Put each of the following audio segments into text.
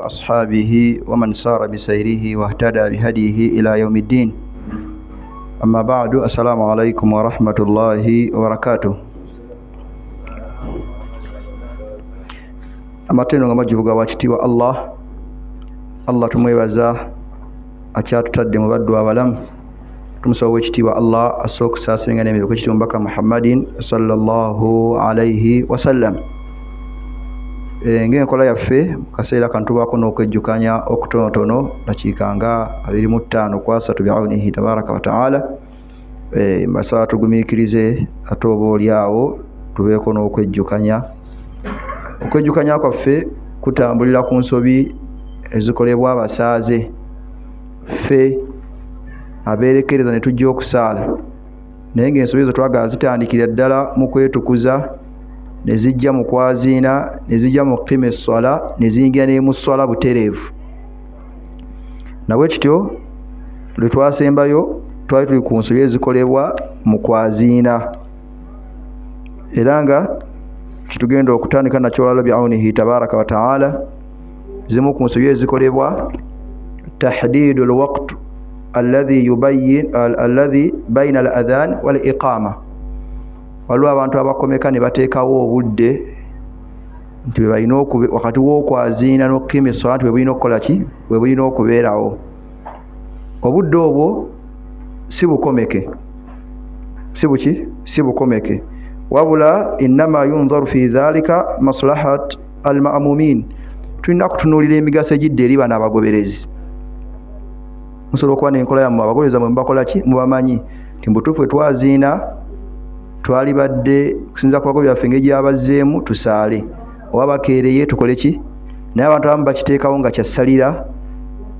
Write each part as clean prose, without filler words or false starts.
وأصحابه ومن سار بسيره واهتدى بهديه إلى يوم الدين. أما بعد، السلام عليكم ورحمة الله وبركاته. Amatendo nga majivuga wakitiibwa Allah tumwebaza akyatutadde mu baddu abalamu. Tumusaba ekitiibwa Allah asooka okusaasiringa n'emirembe ekitiibwa Mubaka Muhammadin sallallahu alayhi wasallam. Ng'enkola yaffe mu kaseera kano tubaako n'okwejjukanya okutonotono dakiika nga 25 ku 3 bi'awnihi tabaraka wa ta'ala. Mbasaba tugumiikirize ate oba oliawo tubeeko n'okwejjukanya. Okwejjukanya kwaffe kutambulira ku nsobi ezikolebwa abasaaze ffe abeerekereza ne tujja okusaala, naye ng'ensobi ezo twagala zitandikira ddala mu kwetukuza, ne zijja mu kwaziina, ne zijja mu kukima esswala, ne ziyingira ne mu sswala butereevu. Nabwe kityo lwe twasembayo twali tuli ku nsobi ezikolebwa mu kwaziina, era nga kitugenda okutandika nakyo wala bi'awnihi tabaraka wa ta'ala. Zimu ku nsobi ezikolebwa tahdiidul waqt alladhi bayna al-adhan wal iqama. Waliwo abantu abakomeka ne bateekawo obudde nti bwe balina wakati w'okwaziina n'okukima esswala nti bwe bulina okukola ki, bwe bulina okubeerawo. Obudde obwo si bukomeke, si bukomeke, wabula innama yunzaru fi dhalika maslahat al-ma'mumin. Tulina kutunuulira emigaso egidde eri bano abagoberezi. Musobola okuba n'enkola yammwe abagobereza mwe mubakola ki, mubamanyi nti mu butuufu twaziina twali badde kusinza ku bagobe byaffe engeri gyabazzeemu tusaale, oba bakeereye tukole ki. Naye abantu abamu bakiteekawo nga kyassalira,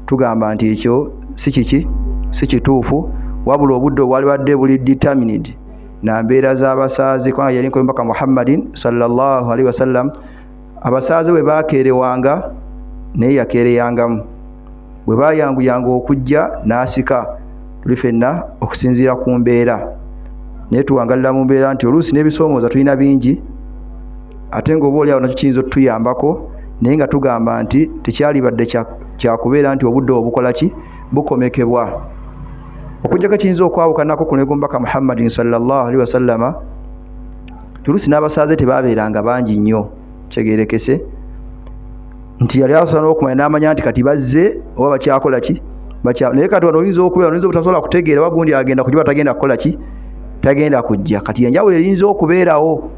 tugamba nti ekyo si kituufu, wabula obudde obwali badde buli determined na mbeera z'abasaaze, kubanga yali nkola Mubaka Muhammadin sallallahu alaihi wasallam. Abasaaze bwe bakeerewanga naye yakeereyangamu, bwe bayanguyanga okujja n'asika, tuli ffenna okusinziira ku mbeera. Naye tuwangalira mu mbeera nti oluusi n'ebisoomooza tulina bingi, ate ng'oba oliawo nakyo kiyinza okutuyambako, naye nga tugamba nti tekyali badde kyakubeera nti obudde obukola ki, bukomekebwa. Okujjako kiyinza okwawukanako ku nego Mubaka Muhammadin sallallahu alaihi wasallama, oluusi n'abasaaze tebaabeeranga bangi nnyo, kyegeerekese nti yali asobola n'okumanya n'amanya nti kati bazze oba bakyakola ki, naye kati wano oyinza okubeera oyinza obutasobola kutegeera oba gundi agenda kujja tagenda kukola ki, tagenda kujja. Kati enjawulo eyinza okubeerawo,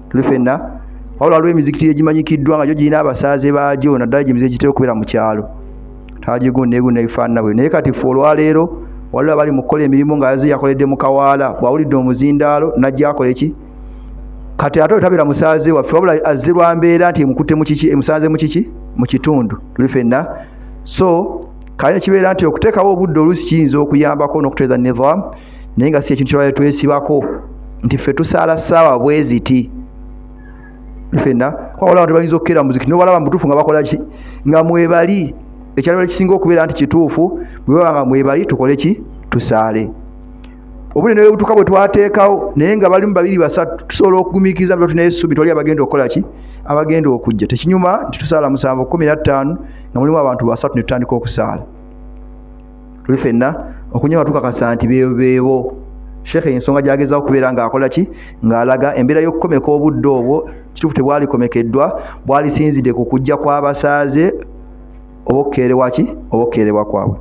tuli ffenna. Wabula waliwo emizikiti egimanyikiddwa nga gyo girina abasaaze baagyo, naddala gye emizikiti gitera okubeera mu kyalo, tagigundi nebifaanana bwe. Naye kati ffe olwaleero waliwo abali mu kukola emirimu nga yaze yakoledde mu kawaala, bw'awulidde omuzindaalo najja akole ki. Kati ate tabeera musaaze waffe, wabula azze lwa mbeera nti emukutte mu kiki, emusanze mu kiki, mu kitundu, tuli ffenna. So kale kibeera nti okuteekawo obudde oluusi kiyinza okuyambako n'okuteeza nidham, naye nga si ekintu kyebale twesibako nti ffe tusaala ssaawa bwe ziti, tuli ffenna. Kuba waliwo abantu bayinza okukeera muzikiti n'obalaba mu butuufu nga bakola ki, nga mwebali. Ekyalo kisinga okubeera nti kituufu, bwe baba nga mwebali tukole ki, tusaale. Obudde ne butuuka bwe twateekawo naye nga balimu 2-3, tusobola okugumiikiriza nga tulina essuubi toli abagenda okukola ki, abagenda okujja. Tekinyuma nti tusaala 7:15 nga mulimu abantu 3 ne tutandika okusaala, tuli ffenna. Okunyuma tukakasa nti beebo. Sheikh ensonga gy'agezaako okubeera ng'akola ki, ng'alaga embeera y'okukomeka obudde obwo kituufu tebwalikomekeddwa, bwalisinzidde ku kujja kw'abasaaze oba okukeerebwa ki, oba okukeerebwa kwabwe.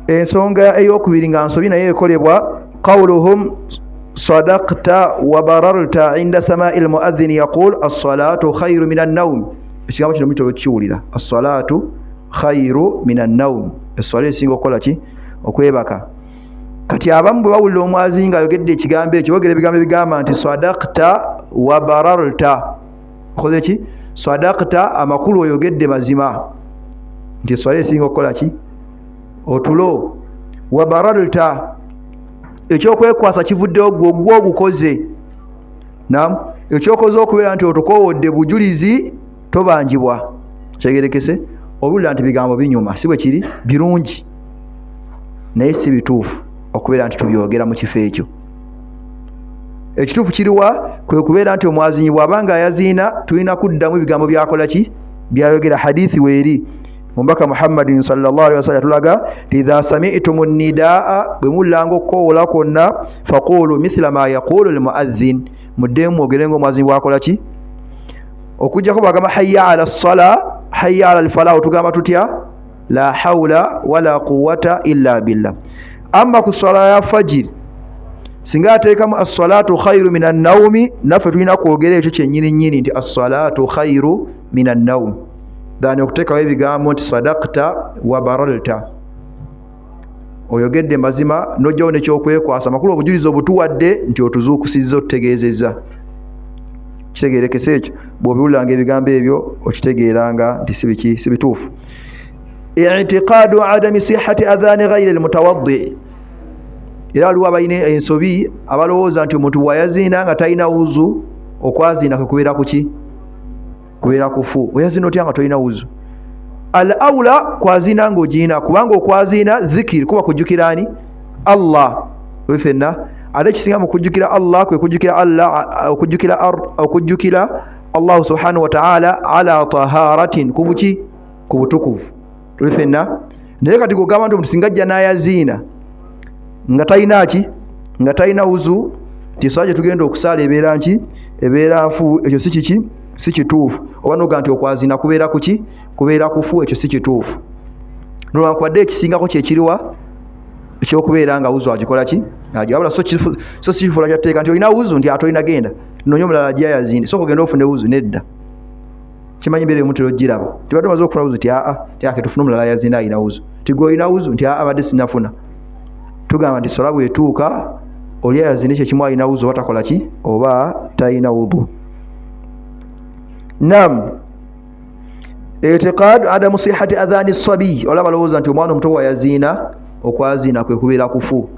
Ensonga ey'okubiri nga nsobi naye ekolebwa qawluhum sadaqta wa bararta inda sama'il muadhin yaqul as-salatu khayru min an-nawm. Ekigambo kino mitolo kiwulira, as-salatu khayru min an-nawm, esswala esinga okukola ki, okwebaka. Kati abamu bwe bawulira omwazi nga ayogedde ekigambo ekyo, boogera ebigambo ebigamba nti sadaqta wa bararta. Okoze ki? Sadaqta, amakulu oyogedde mazima nti esswala esinga okukola ki, otulo. Wa bararta, ekyokwekwasa kivuddewo gwe ogukoze. Naam, ekyokoze okubeera nti otukoowodde bujulizi tobanjibwa. Kyegerekese obulira nti bigambo binyuma, si bwe kiri, birungi naye si bituufu okubeera nti tubyogera mu kifo ekyo. Ekituufu kiriwa? Kwe kubeera nti omwazinyi bw'abanga ayaziina tulina kuddamu ebigambo byakola ki, byayogera hadithi weeri mubaka Muhammadin sallallahu alaihi wasallam tulaga idha sami'tum nidaa bwe mulanga okoola konna faqulu mithla ma yaqulu almuadhdhin muddemu ogerengo mwazini wakola ki okujja ko bagamba hayya ala ssala hayya ala alfalah tugamba tutya la hawla wala quwwata illa billah. Amma ku ssala ya fajiri singa ateekamu as-salatu khairu minan nawmi naffe tulina kwogera ekyo kyennyini nnyini nti as-salatu khairu minan nawmi dani okuteekawo ebigambo nti sadaqta wa baralta oyogedde mazima nojjawo nekyokwekwasa makulu obujulizi obutuwadde nti otuzuukusizza otutegeezezza kitegeerekese ekyo bw'obiwuliranga ebigambo ebyo okitegeeranga nti si bituufu. i'tiqadu adami sihhati adhani ghayri almutawaddi era waliwo abalina ensobi abalowooza nti omuntu bw'ayaziina nga talina wuzu okwaziina kwe kubeera kuki kubeera kufu oyaziina otya nga tolina wuzu al awla kwaziina ng'ogiina kubanga okwaziina dhikiri kuba kujjukira ani Allah wefenna ate ekisinga mu kujjukira Allah kwe kujjukira Allah okujjukira Allah subhanahu wa ta'ala ala taharatin kubuki ku butukuvu wefenna naye kati kugamba nti omuntu singa ajja n'ayaziina nga talina ki nga talina wuzu tisala gye tugenda okusaala ebeera nki ebeera nfu ekyo si kiki si kituufu oba noga nti okwaziina kubeera kuki kubeera kufu ekyo si kituufu nolwankubadde ekisingako kyekiriwa ekyokubeera nga wuzu agikola ki wabula so kifuula kyatteeka nti olina wuzu nti atolina genda nonya omulala gyayazinde so kugenda ofune wuzu nedda kimanyi mbeera omuntu ogiraba tibadde omaze okufuna wuzu ti ake tufune omulala yazinde alina wuzu tigwe olina wuzu nti abadde sinafuna tugamba nti sola bwetuuka oli ayazinde kyekimu alina wuzu oba takola ki oba talina wudu. Nam i'tiqad adamu sihhati adhani sabi olaba balowooza nti omwana omuto wayaziina okwaziina kwe kubeera kufu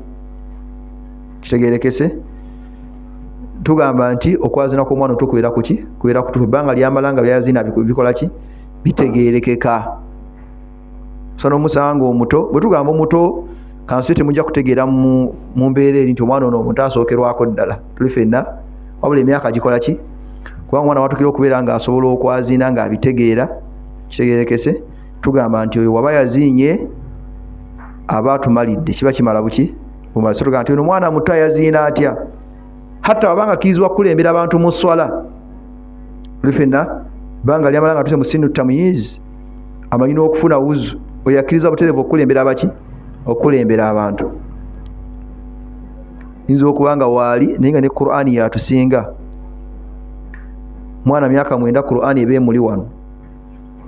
kitegeerekese tugamba nti okwaziina kw'omwana omuto kubeera kuki kubeera kutufu ebbanga lyamala nga byayaziina bikola ki bitegeerekeka so n'omusanga omuto bwe tugamba omuto kansi temujja kutegeera mu mbeera eri nti omwana ono omuntu asookerwako ddala tuli ffenna wabula emyaka gikola ki kubanga omwana watukira okubeera ng'asobola okwaziina ng'abitegeera kitegeerekese tugamba nti oyo waba yaziinye aba atumalidde kiba kimala buki bumaze so tugamba nti ono omwana muto ayaziina atya hatta wabanga akkirizibwa kukulembera abantu mu swala tuli ffenna bbanga lyamala nga tuse mu sinu tamyiz amanyi n'okufuna wuzu oyo akkiriza butereevu okukulembera abaki okulembera abantu yinza okuba nga waali naye nga ne Qur'ani yatusinga mwana myaka 9 Qur'ani ebe muli wano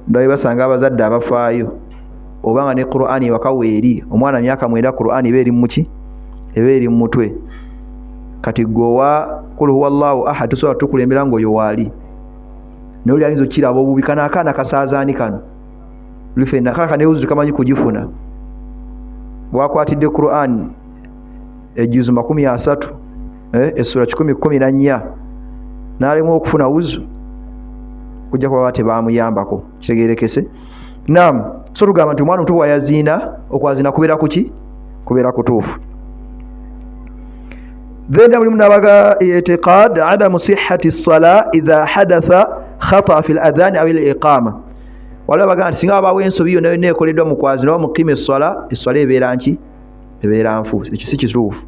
ndawe basanga abazadde abafaayo obanga ne Qur'ani wakaweeri omwana myaka 9 Qur'ani ebe eri muki ebe eri mutwe kati gowa kul huwallahu ahad tusobola tukulembera ngo yo waali noli ayinza okiraba obubi kana akaana kasaazaani kano lufena kaka ne uzu kamanyi kugifuna bwakwatidde Qur'an ejuzu 30 essura 10:14 n'alemu okufuna wuzu kujja kuba bate bamuyambako kitegeerekese. Naam so tugamba nti omwana omuto wayaziina okwaziina kubeera kuki kubeera kutuufu. Then mulimu nabaga i'tiqad adamu sihhati as-salah idha hadatha khata fi al-adhan aw al-iqama wala baga nti singa bawe ensobi yo nayo nekoleddwa mu kwaziina oba mukime essala ebeera nki ebeera nfu ekyo si kituufu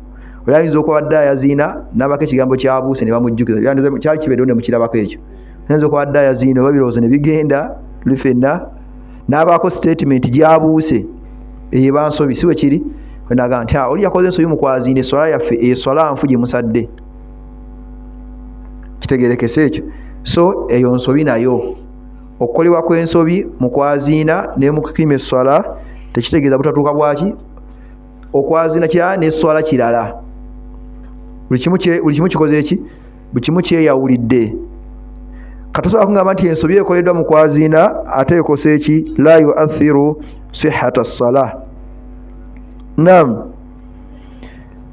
oyinza okuba badde ayaziina n'abako ekigambo kyabuuse ne bamujjukiza kyali kibeddewo ne mukirabako ekyo oyinza okuba badde ayaziina oba birowoozo ne bigenda tuli ffenna n'abaako statement gyabuuse eyo bansobi si we kiri wenaga nti oli yakoze ensobi mu kwaziina esswala yaffe esswala nfu gye musadde kitegeerekese ekyo so eyo nsobi nayo okukolebwa kw'ensobi mu kwaziina ne mu kukima esswala tekitegeeza butatuuka bwaki okwaziina kirala n'esswala kirala buli kimu kikoze eki buli kimu kyeyawulidde katosobola kungamba nti ensobi ekoleddwa mu kwaziina ate ekosa eki la yuathiru sihhata as-salah. Naam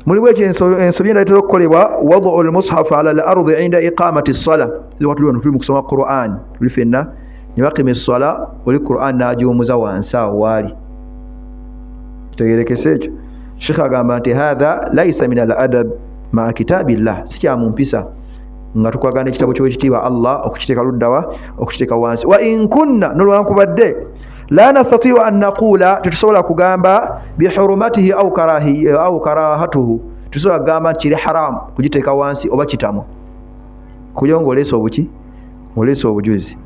mulimu ekyo ensobi endala etera okukolebwa wadu al-mushaf ala al-ardi inda iqamati as-salah watuli wano tuli mu kusoma Qur'an tuli ffenna ne bakima esswala oli Qur'an n'agiwumuza wansi awo waali kitegeerekese ekyo Sheikh agamba nti hadha laysa min al-adab ma kitabillah si kya mu mpisa nga tukwagana ekitabo ky'ekitiibwa Allah okukiteeka luddawa okukiteeka wansi. Wa in kunna nolwankubadde la nastatiu an naqula tetusobola kugamba bihurumatihi au karahatuhu tusobola kugamba nti kiri haramu kugiteeka wansi oba kitamu kuyo ng'oleesa obuki oleesa obujuzi.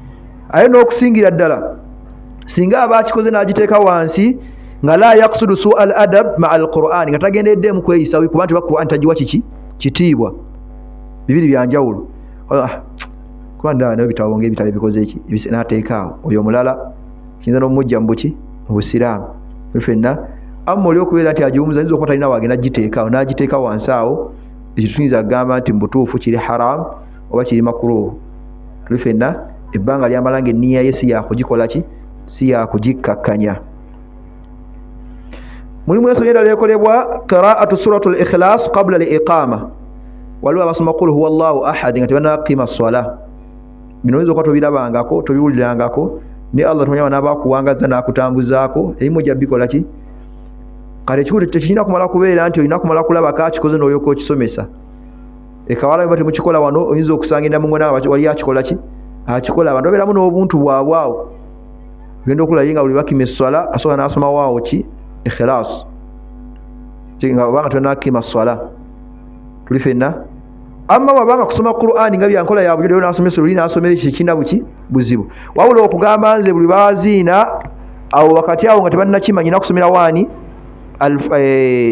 Aye n'okusingira ddala singa aba akikoze n'agiteeka wansi nga la yaksudu su al adab maa al Qur'an nga tagendeddemu kweyisa kuba nti Qur'an tagiwa kiki kitiibwa bibiri byanjawulo kuba ndaba nayo bitabo ng'ebitabo ebikoze eki n'ateekaawo oyo omulala kiyinza n'omujja mu buki mu busiraamu ffenna amma oli okubeera nti agiwumuza nyinza okuba talina waagenda agiteekaawo n'agiteeka wansi awo ekyo tuyinza kugamba nti mu butuufu kiri haramu oba kiri makruuhu tuli ffenna ebbanga lyamala ng'enniya ye si yakugikola ki si yakugikkakkanya. Mulimu ensonga endala ekolebwa qiraatu suratul ikhlas qabla al iqama waliwo abasoma qul huwa allahu ahad nga tebanaqima swala bino oyinza okuba tobirabangako tobiwulirangako ne Allah tomanya n'abakuwangaza n'akutambuzaako ebimu ojja bikola ki kale ekikulu tekirina kumala kubeera nti olina kumala kulaba kakikoze n'olyoka okisomesa ekawala bwe temukikola wano oyinza okusanga endamungwe nawe wali akikola ki akikola abantu babeeramu n'obuntu bwabwawo genda okulaye nga buli bakima esswala asobola n'asoma waawo ki ikhilas nga obanga tonakima swala tuli ffenna amma wabanga kusoma Qur'ani nga byankola ya bujjo n'asomesa luli n'asomera ekikina buki buzibu wabula okugamba nze buli baziina awo wakati awo nga tebannakimanya nakusomera waani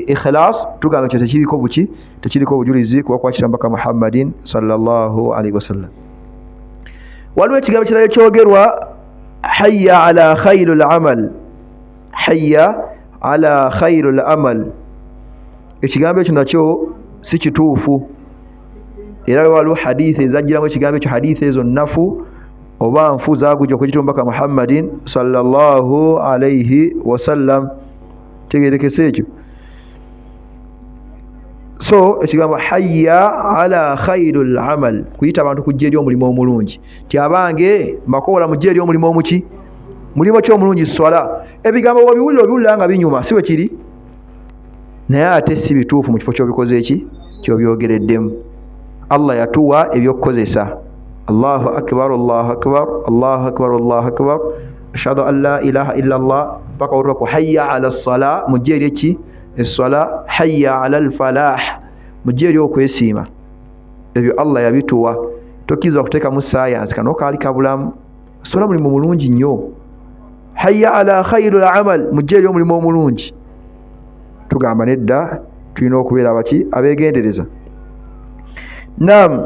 ikhlas tugamba ekyo tekiriko buki tekiriko obujulizi kuba kwakitambaka Muhammadin sallallahu alaihi wasallam. Waliwo ekigambo kirala ekyogerwa hayya ala khairil amal hayya ala khairil amal ekigambo ekyo nakyo si kituufu era waliwo hadithi ezajjiramu ekigambo ekyo hadithi ezo nnafu oba nfu zaagujja okukitumbaka Muhammadin sallallahu alaihi wasallam tegerekese ekyo. So ekigambo hayya ala khairil amal kuyita abantu kujja eri omulimu omulungi ti abange mbakola mujja eri omulimu omuki mulimu ki omulungi swala ebigambo wabiwulira nga binyuma si bwe kiri naye ate si bituufu mu kifo ky'obikoze eki ky'obyogereddemu. Allah yatuwa ebyokukozesa Allahu akbar Allahu akbar Allahu akbar Allahu akbar ashhadu an la ilaha illa Allah paka uruku hayya ala as-salah mujja eri eki esswala hayya ala al-falah mujja eri okwesiima ebyo Allah yabituwa tokkiza okuteeka mu science kano kaali kabulamu swala mulimu mulungi nnyo hayya ala khairil amal mujja eri omulimu omulungi tugamba nedda tulina okubeera baki abeegendereza. Naam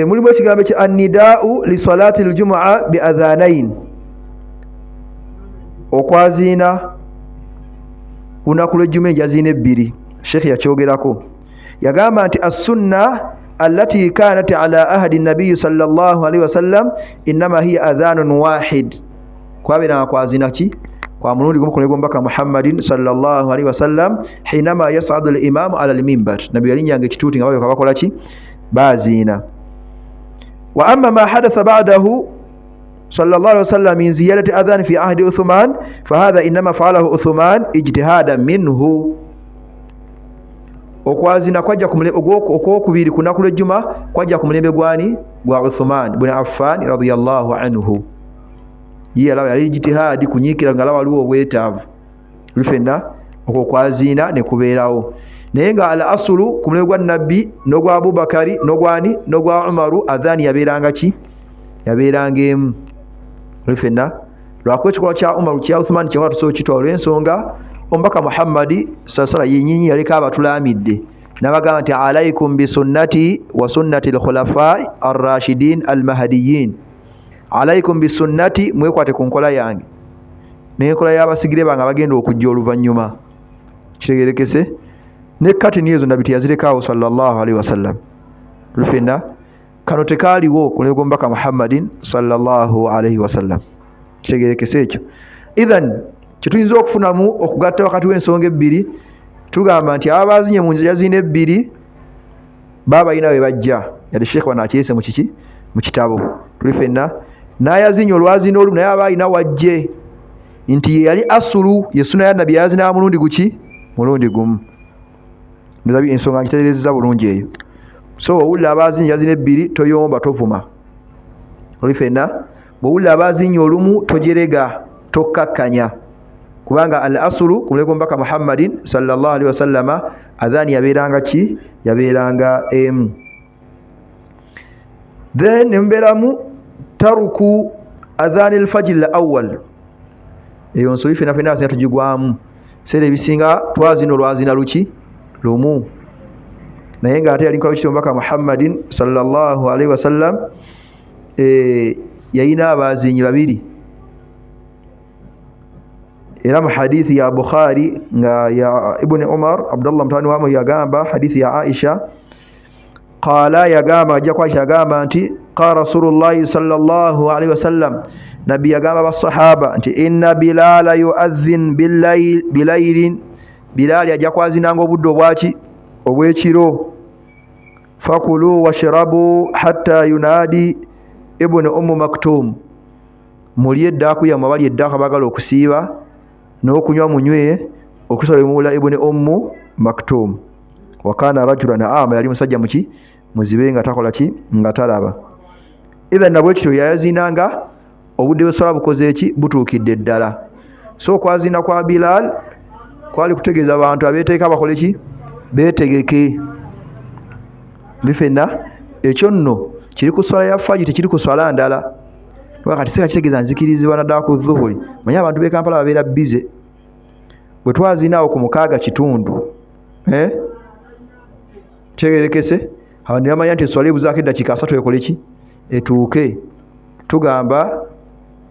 mulimu ekigambo ekya annidaau li salati al-jumu'a bi adhanain okwaziina lunaku lw'ejjuma enjaziina ebbiri Sheikh yakyogerako yagamba nti as-sunna allati kanat ala ahdi an-nabiy sallallahu alaihi wasallam innama hiya adhanun wahid kwabera kwaziina ki kwa mulundi gumu kunegombaka Muhammadin sallallahu alaihi wasallam hinama yas'adu al-imam ala al-minbar nabi yalinyanga ekituuti nga bali bakola ki baziina. Wa amma ma hadatha ba'dahu sallallahu alaihi wasallam min ziyadati adhan fi ahdi Uthman fahadha inma fa'alahu Uthman ijtihadan minhu okwazina kwajja okwokubiri kunaku lw'ejjuma kwajja ku mulembe gwani gwa Uthman ibn Affan radiyallahu anhu ye alaba yali ijtihadi kunyiikira nga waliwo obwetaavu lufenna okwokwazina ne kubeerawo naye nga al asulu ku mulembe gwa nabbi n'ogwa Abubakari n'ogwani n'ogwa Umaru adhani yabeeranga ki yabeeranga emu lufenna lwakuba ekikolwa kya Umaru kya Uthman kyewala tusobola kitwala olw'ensonga omubaka Muhammadi sallallahu alaihi yenyinyi yaleka abatulamidde n'abagamba nti alaikum bisunnati wa sunnati al-khulafa ar-rashidin al-mahdiyyin alaikum bisunnati mwekwate ku nkola yange n'enkola y'abasigire bange abagenda okujja oluvannyuma kitegerekese ne katini ezo nabbi teyazirekawo sallallahu alaihi wasallam lufenna kano tekaaliwo ku mulembe gw'omubaka Muhammadin sallallahu alaihi wasallam kitegerekese ekyo. Idhan kyetuyinza okufunamu okugatta wakati w'ensonga ebbiri tugamba nti abazinye mu njaziina ebbiri baba balina we bajja yali Sheikh wanaakiyese mu kiki mu kitabo tuli ffenna n'ayazinya olwaziina olumu naye aba alina wajje nti ye yali asulu ye sunna ya nabbi yaziina mulundi guki mulundi gumu ndabi ensonga nkitereezezza bulungi eyo. So owulira abazinyi yazina ebbiri toyomba tovuma. Oli fenna bw'owulira abazinyi olumu tojerega tokkakkanya kubanga al asulu ku mulego mbaka Muhammadin sallallahu alaihi wasallama adhaani yabeeranga ki? Yabeeranga emu. Then nembeeramu taruku adhaani al-fajr al-awwal. Eyo nsobi fena fena azina tugigwamu. Seera ebisinga twazina olwazina luki? Lumu. Naye nga ate yali nkola kityo mbaka Muhammadin sallallahu alaihi wasallam yayina abazinyi babiri. Era mu hadithi ya Bukhari nga ya Ibn Umar Abdullah mtani wamu yagamba hadithi ya Aisha qala yagamba ajja kwa yagamba nti qala Rasulullah sallallahu alaihi wasallam nabi yagamba basahaba nti inna Bilala yu'adhin bilaylin Bilal ajja kwazinanga obudde obwaki obwekiro fakulu washrabu hatta yunadi Ibn Maktum mulye eddaaku yammwe abali eddaaku abagala okusiiba n'okunywa munywe okusaba muula Ibn Maktum. Wakana rajulan ama yali musajja muki muzibe nga takola ki nga talaba. Idhan nabwe kityo yayazinanga obudde bw'essala bukoze eki butuukidde ddala. So kwazina kwa Bilal kwali kutegeeza abantu abeeteeka bakole ki beetegeke. Bifenna ekyo nno kiri ku swala ya fajr tekiri ku swala ndala. Wakati seka kitegeeza nzikirizibwa naddala ku dhuhuri. Manyi abantu b'e Kampala babeera bize. Bwe twazinaawo ku mukaaga kitundu kyegerekese abantu ne bamanya nti esswala ebuzaako eddakiika 3 ekole ki etuuke. Tugamba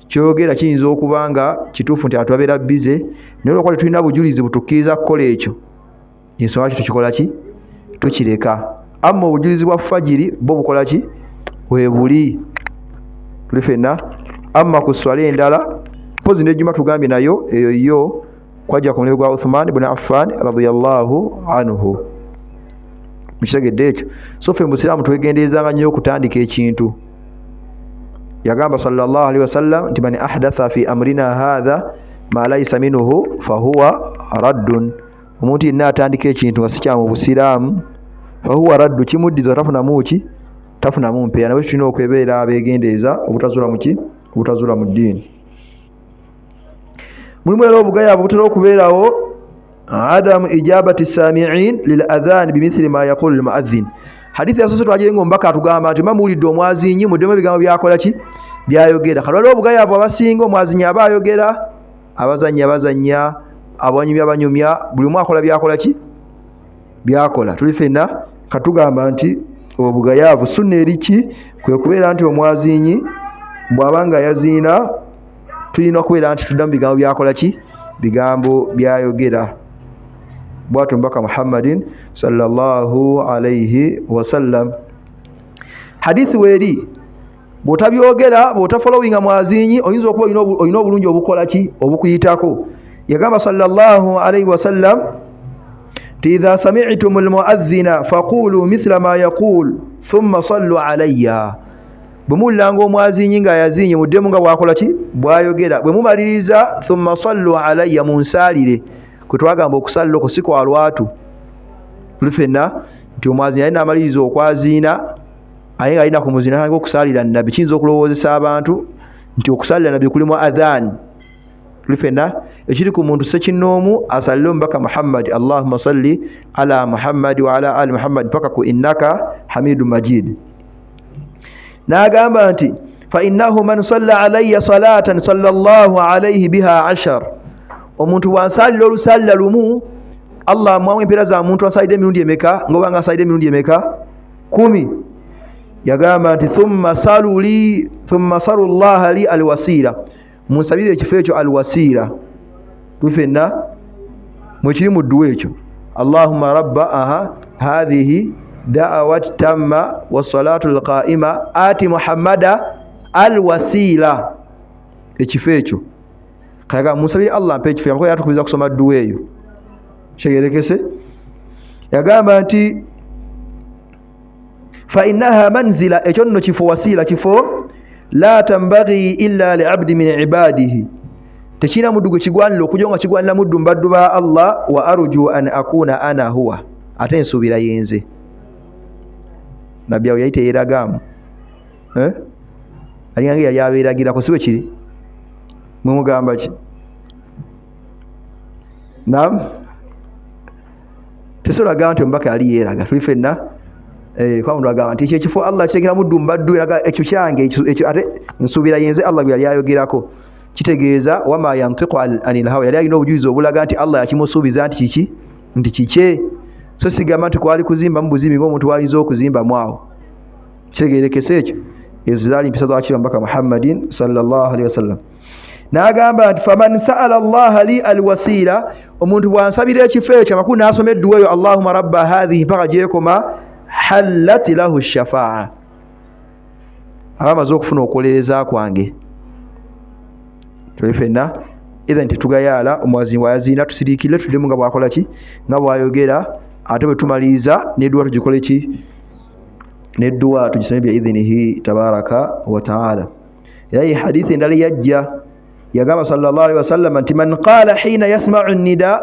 kyogera kiyinza okuba nga kituufu nti abantu babeera bize naye olwokuba tetulina bujulizi butukkiriza kukola ekyo ensonga ki tukikola ki tukireka. Amma obujulizi bwa fajiri bo bukola ki weebuli tuli fenna. Amma ku swala endala mpozi n'ejjuma tugambye nayo eyo yo kwajja ku mulego gwa Uthman ibn Affan radiyallahu anhu. Mukitegedde ekyo. So ffe mu Busiraamu twegendeezanga nnyo okutandika ekintu. Yagamba sallallahu alaihi wasallam nti man ahdatha fi amrina hadha ma laysa minhu fahuwa raddun. Omuntu yenna atandika ekintu nga si kya mu Busiraamu fahuwa raddu kimuddiza tafunamu ki tafunamu mpeera. Nabwe tulina okwebeera abeegendeeza obutazuula mu ki obutazuula mu ddiini. Mulimu era obugayaavu butera okubeerawo adamu ijabati samiin lil adhan bimithli ma yaqulu al muadhin. Hadithi yasoose twajenga ombaka atugamba nti mamuwulidde omwazinyi muddemu ebigambo byakola ki byayogera. Kati waliwo obugayaavu abasinga omwazinyi aba ayogera abazannya bazannya abanyumya banyumya buli omu akola byakola ki byakola. Tuli fenna katugamba nti obugayaavu sunna eri ki kwe kubeera nti omwazinyi bw'abanga yaziina tulina okubeera nti tuddamu bigambo byakola ki bigambo byayogera. Bw'atyo mbaka Muhammadin sallallahu alaihi wasallam. Hadithi weeri bw'otabyogera bw'otafollowinga mwazinyi oyinza okuba olina obulungi obukola ki obukuyitako. Yagamba sallallahu alaihi wasallam ti idha sami'tum almu'adhdhina faqulu mithla ma yaqul thumma sallu alayya. Bwe muwuliranga omwazinyi nga yazinye muddemu nga bwakola ki bwayogera. Bwe mumaliriza thumma sallu alayya munsaalire. Kwe twagamba okusaalira okwo si kwa lwatu. Tuli fenna nti omwazinyi alina amaliriza okwaziina aye nga alina kumuziina natandika okusaalira nabbi. Kiyinza okulowoozesa abantu nti okusaalira nabbi kulimu adhan. Tuli fenna ekiri ku muntu sekinnoomu asalire omubaka Muhammad Allahumma salli ala Muhammad wa ala ali Muhammad paka ku innaka hamidun majid. N'agamba nti fa innahu man salla alayya salatan sallallahu alayhi biha 10. Omuntu bw'ansalira olusalira lumu Allah mwamu empeera za muntu asalidde emirundi emeka ng'obanga asalidde emirundi emeka 10. Yagamba nti thumma salu llaha li alwasila. Munsabire ekifo ekyo alwasila. Tufenna mwekiri mu dduwa ekyo Allahumma rabba hadhihi da'awat tamma wassalatu alqa'ima ati Muhammada alwasila. Ekifo ekyo kaga musabire Allah mpe ekifo yamako yatukubiriza kusoma dduwa eyo kyegerekese. Yagamba nti fa innaha manzila ekyo nno kifo wasila kifo la tambaghi illa li'abdi min ibadihi. Tekina muddu gwe kigwanira okujja nga kigwanira muddu mbaddu ba Allah wa arju an akuna ana huwa. ate ensuubira yenze nabbi awo yali teyeragaamu alinga yali abeeragirako si bwe kiri mwemugamba ki naam tesobola gamba nti omubaka yali yeeraga tuli ffenna kuba muntu agamba nti ekyo ekifo Allah kitegera muddu mbaddu eraga ekyo kyange ekyo ate nsuubira yenze Allah gwe yali ayogerako kitegeeza wama yantiqu anil hawa yali alina obujulizi obulaga nti Allah yakimusuubiza nti kiki nti kikye so sigamba nti kwali kuzimba mu buzimbi ng'omuntu wayinza okuzimbamu awo kitegeerekese ekyo ezo zaali mpisa za kira mbaka Muhammadin sallallahu alaihi wasallam n'agamba nti faman sa'ala Allah li alwasila omuntu bwansabira ekifo ekyo amakulu n'asoma edduwa eyo Allahumma rabba hadhihi mpaka gyekoma hallat lahu shafaa aba amaze okufuna okuwolereza kwange ffenna either nti tugayaala omwazinyi bw'ayaziina tusiriikirire tuddemu nga bwakola ki nga bwayogera ate bwe tumaliriza n'edduwa tugikole ki n'edduwa tugisome biidhinihi tabaraka wa taala era ye hadithi endala yajja yagamba sallallahu alaihi wasallam nti man qaala hiina yasma'u nida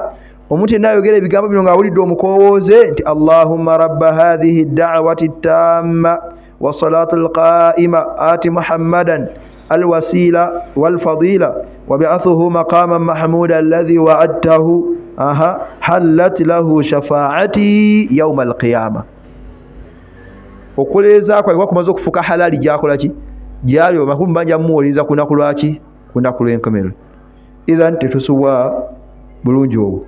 omuntu yenna ayogera ebigambo bino ng'awulidde omukowooze nti allahumma rabba hadhihi da'wati tamma wa salatu alqa'ima ati muhammadan الوسيلة والفضيلة وبعثه مقاما محمودا الذي وعدته حلت له شفاعتي يوم القيامة okuleza kwa kwa kumaze okufuka halali gyakola ki gyali omakulu mbanja muwoliza kuna kulwaki kuna kulenkomero idhan tetusubwa bulungi obwo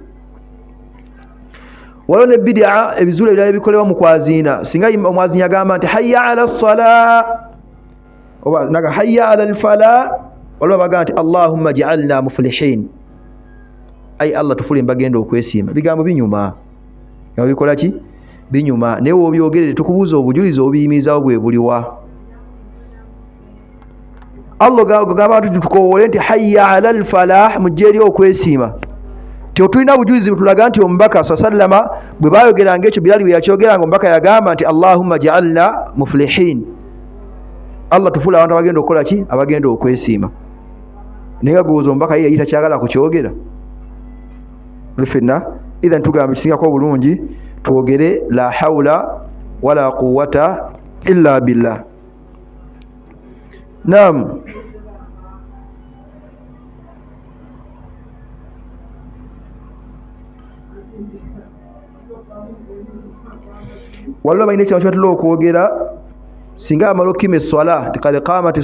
waliwo ne bid'a ebizula ebirala ebikolewa mu kwaziina singa omwazinya agamba nti hayya ala ssala oba naga hayya ala alfala waliwo bagamba nti allahumma ja'alna muflihin ay Allah tufule mbagenda okwesiima bigambo binyuma nga bikola ki binyuma newe obyogerere tukubuuza obujulizi obiyimirizawo bwe buliwa Allah gagamba tukoowole nti hayya ala alfalah mujeri okwesiima tulina bujulizi butulaga nti omubaka sallama bwe bayogeranga ekyo Bilali bwe yakyogeranga omubaka yagamba nti allahumma ja'alna muflihin Allah tufula abantu abagenda okukola ki abagenda okwesiima naye gagowooza omubaka ye yayita kyagala kukyogera ffenna idhan tugamba kisingako obulungi twogere la hawla wala quwwata illa billah naam waliwo balina ekyama kibatula okwogera singa amala okukima esswala ti kad qamati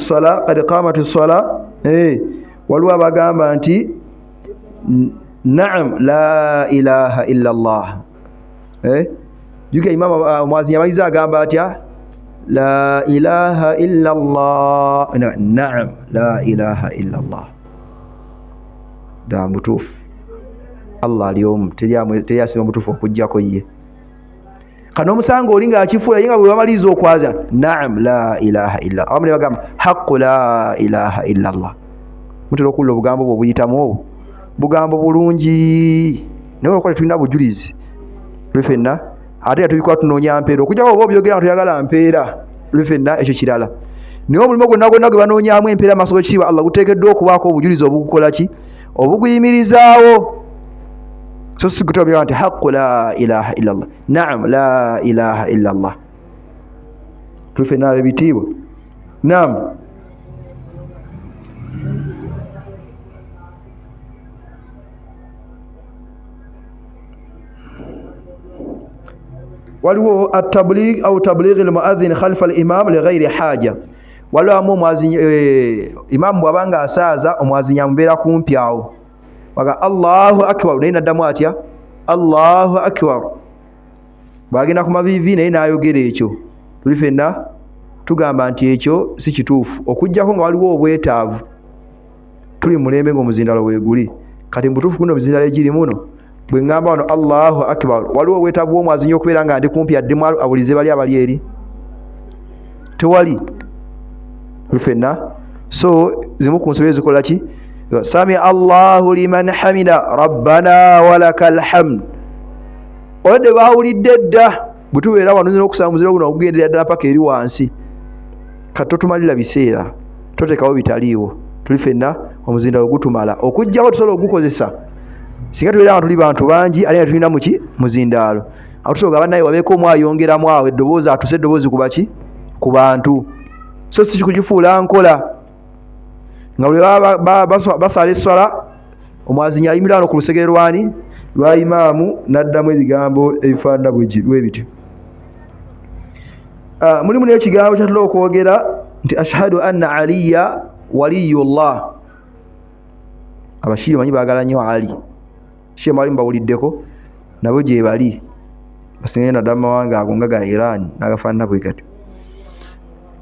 ssala waliwo abagamba nti naam la ilaha illa Allah juga imam mwazinya maliza agamba atya la ilaha illa Allah naam la ilaha illa Allah da mutufu Allah aliomu teyasima mutufu okujjako ye kano omusanga olinga akifuula yenga bwe bamaliza okwaza naam la ilaha illa abamuli bagamba haqqu la ilaha illa Allah mutera okulla obugambo bwo buyitamu obwo bugambo bulungi naye olwokuba tulina bujulizi lwefenna ate nga tubikuba tunoonya mpeera okujjako oba obyogera nga tuyagala mpeera lwefenna ekyo kirala naye omulimo gwonna gwonna gwe banoonyaamu empeera amaaso g'ekitiibwa Allah guteekeddwa okubaako obujulizi obugukola ki obuguyimirizaawo so sigutobya nti haqqu la ilaha illa Allah naam la ilaha illa Allah lwefenna ab'ebitiibwa naam waliwo at-tabligh au tabligh al-muadhdhin khalfa al-imam li ghairi haja waliwo omwazinyi imam bwabanga asaaza omwazinyi amubeera kumpi awo waga Allahu akbar naye naddamu atya Allahu akbar bagenda ku mavivi naye n'ayogera ekyo tuli ffenna tugamba nti ekyo si kituufu okujjako nga waliwo obwetaavu tuli mulembe ng'omuzindalo weeguli kati mubutuufu guno omuzindalo egiri muno bwe ngamba wano Allahu akbar waliwo obwetaavu bw'omwazinyi okubeera nga ndi kumpi addemu abulize bali abali eri tewali tuli ffenna so zimu ku nsobi ezikola ki sami Allahu liman hamida rabbana walakal hamd olwedde baawulidde dda bwe tubeera wano nzina okusaba muziro guno ogugenderera ddala paka eri wansi kati totumalira biseera totekawo bitaliiwo tuli ffenna omuzindalo gutumala okujjako tusobola ogukozesa singa tubeera nga tuli bantu bangi ate nga tulina muki muzindaalo atusoga naye wabeeko mwayongeramu awo eddoboozi atuse eddoboozi ku baki ku bantu so si kugifuula nkola nga buli basala esswala omwazinyi ayimira wano ku lusegere lwani lwa imaamu n'addamu ebigambo ebifaanana bwe bityo. Mulimu n'ekigambo kyatula okwogera nti ashhadu anna aliya waliyullah. Abashiiri manyi baagala nnyo Ali, shie mwali mubawuliddeko nabo gye bali basinga naddala mu mawanga ago nga ga Iran n'agafaanana bwe gatyo.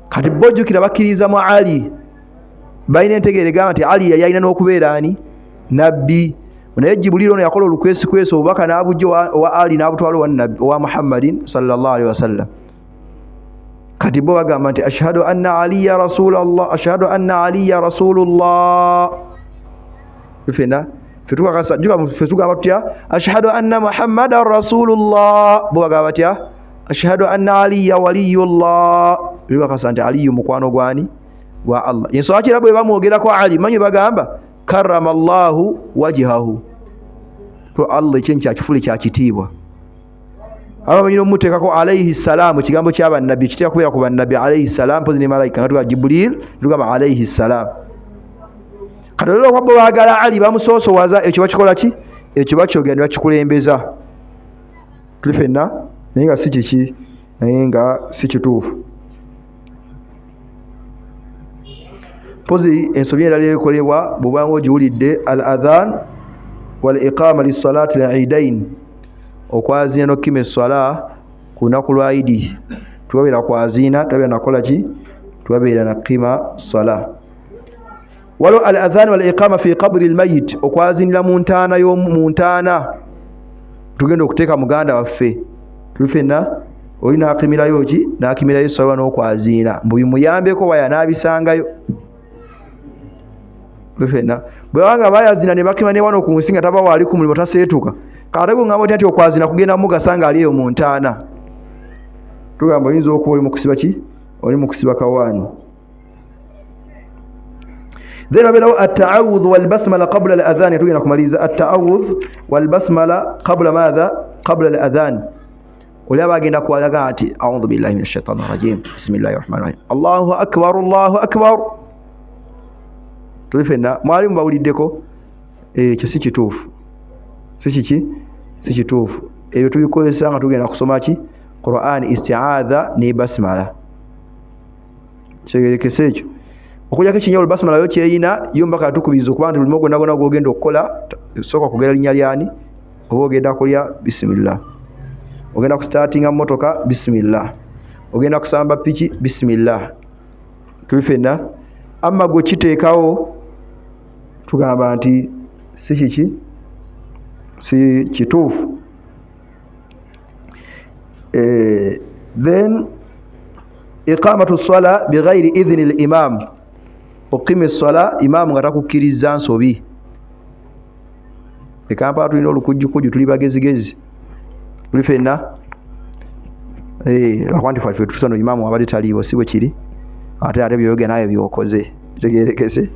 Kati bo jjukira bakkiriza mu Ali, balina entegeera egamba nti Ali yali alina n'okubeera ani nabbi, naye Jibuliiri ono yakola olukwesikwesi obubaka n'abujja owa Ali n'abutwala owa Muhammadin sallallahu alaihi wasallam. Kati bo bagamba nti ashhadu anna aliya rasulallah, ashhadu anna aliya rasulullah. Fena fetukakasa juga fetugamba tutya ashhadu anna muhammadan rasulullah, bo bagamba batya ashhadu anna aliya waliyullah, bibakasa nti aliyu mukwano gwani gwa Allah. Ensonga kira bwe bamwogerako Ali manyi bagamba karrama Allahu wajhahu, to Allah ekyenyi kyakifule kyakitiibwa. Abamanyi n'omuteekako alayhi salaam, ekigambo ky'abannabbi kitera kubeera ku bannabbi alayhi salaam, mpozi ne malayika nga tuga Jibuliiri tugamba alayhi salaam. Kati olwo wabbo baagala Ali bamusoosowaza, ekyo bakikola ki? Ekyo bakyogera ne bakikulembeza. Tuli ffenna naye nga si kiki, naye nga si kituufu. Mpozi ensobi endala ekolebwa bw'obanga ogiwulidde al adhan wal iqama lissalaati al iidain, okwazina n'okukima esswala ku lunaku lwa Idi. Tubabeera kwazina, tubabeera nakola ki? Tubabeera nakima ssala. Waliwo al adhan wal iqama fi qabri al mayit, okwazinira mu ntaana y'omu ntaana tugenda okuteeka muganda waffe. Tuli ffenna oli n'akimirayo ki? N'akimirayo esswala n'okwazina mbu bimuyambeko baya n'abisangayo. Tuli ffenna bwe banga bayazina ne bakima ne wano ku nsi nga taba waali ku mulimu taseetuka, kate gungamba oti okwazina kugenda mugasa nga ali eyo mu ntaana. Tugamba oyinza okuba oli mu kusiba ki? Oli mu kusiba kawaani. Then wabeerawo at-ta'awudh wal basmala qabla al-adhan. Tugenda kumaliza at-ta'awudh wal basmala qabla madha? Qabla al-adhan. Oli abagenda kwalaga ati a'udhu billahi minash shaitanir rajim, bismillahir rahmanir rahim, Allahu akbar, Allahu akbar. Tuli ffenna mwali mubawuliddeko, ekyo si kituufu, si kiki? Si kituufu. Ebyo tubikozesa nga tugenda kusoma ki? Qur'an, isti'adha ne basmala. Kyegerekese ekyo okujjako ekinyolo basmala yo kyeyina yo mpaka tukubiriza okuba nti lulimu gwonna gwonna gw'ogenda okukola sooka kugera linnya lyani, oba ogenda kulya bisimillah, ogenda kustartinga motoka bisimillah, ogenda kusamba piki bisimillah. Tuli ffenna amma gwe kiteekawo tugamba nti si kiki? Si kituufu. Then iqamatu ssala bighairi idhni al-imam, okukima essala imaamu nga takukkiriza nsobi. Ekampala tulina olukujjukujju, tuli bagezigezi, tuli ffenna lwakuba nti ffe tusano imaamu abadde taliiwo, si bwe kiri, ate byoyoge naye byokoze, kitegeerekese.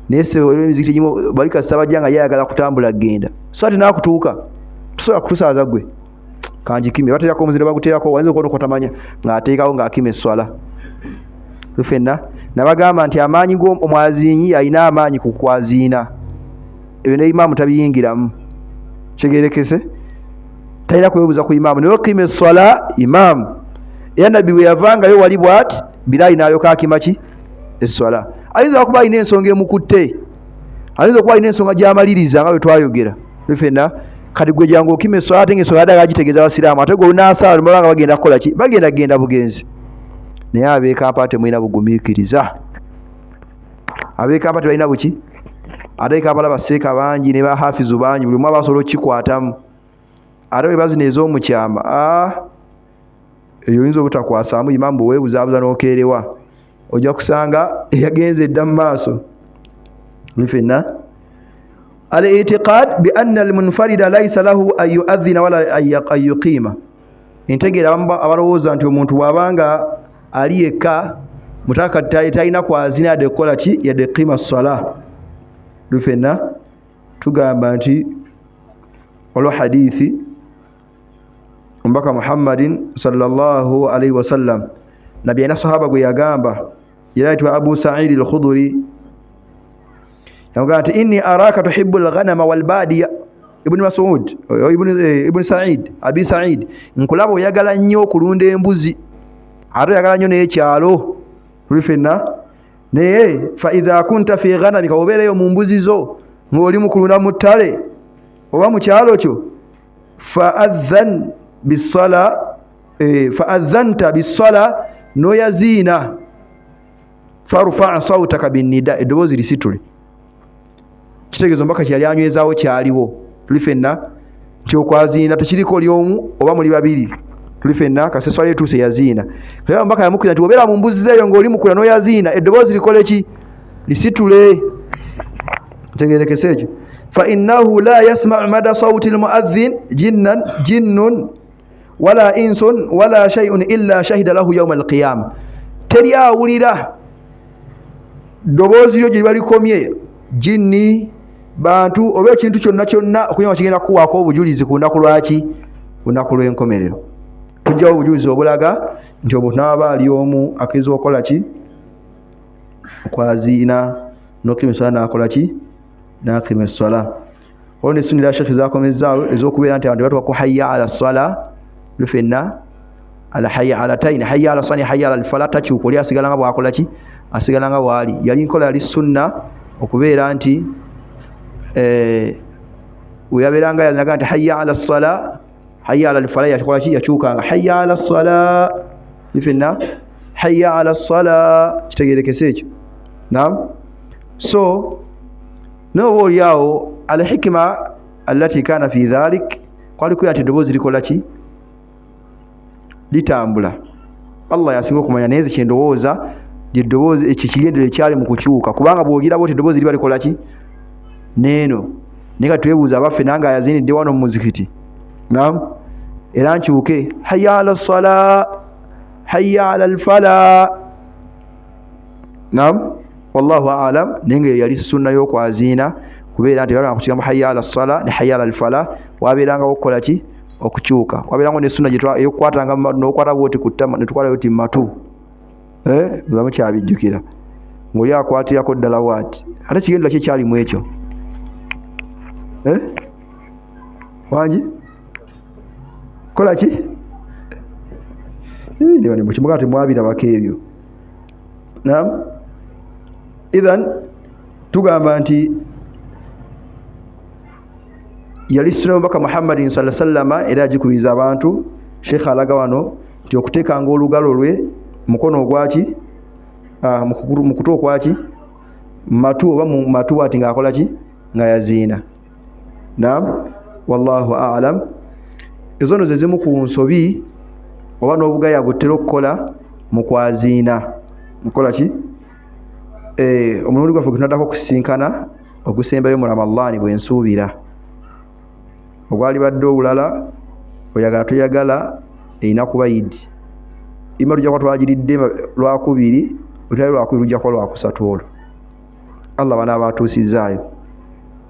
Naye se emizikiti gimu bali kasita bajja nga yayagala kutambula genda so ate naakutuuka tusobola kutusaaza gwe kanjikime, bateerako omuzira baguteerako, wayinza okuba okotamanya ng'ateekawo ng'akima esswala. Ffenna nabagamba nti amaanyi g'omwazinyi alina amaanyi ku kwaziina, ebyo ne imaamu tabiyingiramu, kitegeerekese. Talina kwebuuza ku imaamu, naye okukima esswala imaamu. Era nabbi bwe yavangayo wali bw'ati Bilaali n'alyoka akima ki? Esswala. Ayinza okuba alina ensonga emukutte, ayinza okuba alina ensonga gy'amaliriza nga bwe twayogera. Ffenna kati gwe jangu okima esswala ate ng'ensonga yaddaga agitegeeza abasiraamu, ate gwe olinaasala lumala nga bagenda kukola ki? Bagenda genda bugenzi. Naye abeekampala temulina bugumiikiriza, abeekampala tebalina buki? Ate Kampala baseeka bangi ne bahafizu bangi, buli omu abasobola okukikwatamu. Ate bwe bazina ez'omukyama eyo oyinza obutakwasaamu imaamu bwe weebuzaabuza n'okeerewa, ojja kusanga yagenze edda mu maaso. Ffenna al-i'tiqad bi anna al-munfarida laysa lahu an yu'adhdhina wala an yuqima, entegeera abalowooza nti omuntu bw'abanga ali yekka mutaka talina kwazina yadde kukola ki? Yadde qima ssala. Ffenna tugamba nti olwo hadithi mbaka Muhammadin sallallahu alaihi wasallam nabi ana sahaba gwe yagamba yaitwa Abu Sa'id al-Khudri yagamba inni araka tuhibbu al-ghanama wal badiya Ibn Mas'ud Ibn Sa'id Abi Sa'id nkulaba oyagala nnyo okulunda embuzi ate oyagala nnyo n'ekyalo tulifenna naye fa idha kunta fi ghanamika obeereyo mu mbuzi zo ng'oli mu kulunda mu ttale oba mu kyalo kyo fa'adhan fa'adhanta bis-sala noyaziina farfa' sawtaka bin-nida eddoboozi lisitule kitegezo mbaka kyali anywezaawo kyaliwo tulifenna kyokwaziina tekiriko lyomu oba muli babiri tulifenna kaseswala yetuuse yaziina kaya mbaka yamukira nti obeera mu mbuzi zeeyo ng'oli mukula noyaziina eddoboozi likole ki lisitule tegerekese ekyo fa innahu la yasma'u mada sawti al-mu'adhdhin jinnun wala insun wala shay'un illa shahida lahu yawm al-qiyamah teri awulira ddoboozi lyo gye balikomye jinni bantu oba ekintu kyonna kyonna okunyama kigenda kuwaako obujulizi ku lunaku lwaki ku lunaku lw'enkomerero tujjawo obujulizi obulaga nti omuntu naaba ali omu akiriza okukola ki okwaziina n'okima esswala n'akola ki n'akima esswala olwo ne sunni la shekhi zakomezaawo ez'okubeera nti abantu batuuka ku hayya ala ssala lufenna ala hayya ala tayini hayya ala ssala hayya ala al-falah takyuka oli asigala nga bw'akola ki asigala nga bw'ali yali nkola yali sunna okubeera nti weyabeeranga yazaga nti hayya ala ssala hayya ala al-falah yakola ki yakyukanga hayya ala ssala lufenna hayya ala ssala kitegerekese ekyo naam so noba oliawo al-hikma allati kana fi dhalik kwaliko yati eddoboozi likola ki litambula Allah yasinga okumanya naye kye ndowooza eddoboozi ekikigendero ekyali mu kukyuka kubanga bw'ogira bwoti eddoboozi liba likola ki neeno naye kati twebuuza abaffe nange ayazinidde wano mu muzikiti naam era nkyuke hayya ala ssala hayya ala al-falah naam wallahu a'lam nenge yali sunna y'okwaziina kubeera nti balanga kukigambo hayya ala ssala ne hayya ala al-falah wabeeranga okukola ki okukyuka wabeerango ne sunna ey'okukwatanga n'okwata bwoti ku ttama ne tukwata bwoti mu matu ngamu kyabijjukira ng'oli akwatirako ddala bwati ate kigendera ki ekyalimu ekyo wangi kola ki mukimuga temwabirabako ebyo naam idhan tugamba nti yali sunna mbaka Muhammadin sallallahu alaihi wasallam era agikubiriza abantu Sheikh alaga wano nti okuteekanga olugalo lwe mukono ogwaki mu kutu okwaki matu oba mu matu ati ng'akola ki nga yaziina naam wallahu a'lam ezo nno ze zimu ku nsobi oba n'obugaya butera okukola mu kwaziina mukola ki omulundi gwaffe gutunaddako okusisinkana ogusembayo mu Ramadhaani bwe nsuubira ogwali badde obulala oyagala toyagala erina kuba yidi ima lujja kuba twagiridde lwakubiri olutali lwakubiri lujja kuba lwakusatu olwo Allah banaaba atuusizaayo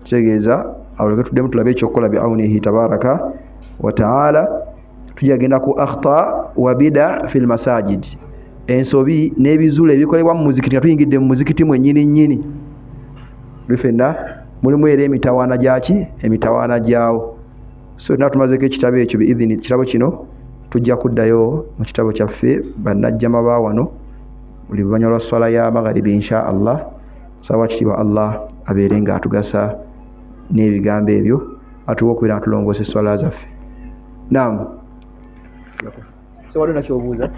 kitegeeza awoleke tuddemu tulabe ekyokukola bi aunihi tabaraka wa taala tujagenda ku akhta wa bida fil masajid ensobi n'ebizuula ebikolebwa mu muzikiti nga tuyingidde mu muzikiti mwennyini nnyini lufenna mulimu era emitawaana gyaki emitawaana gyawo so na tumazeko ekitabo ekyo biidhini kitabo kino tujja kuddayo mu kitabo kyaffe bannajjama ba wano buli luvannyuma lwa swala ya magharibi insha Allah sawa kitiibwa Allah abeere nga atugasa n'ebigambo ebyo atuwa okubeera nga tulongoosa eswala zaffe naam so waliwo nakyobuuza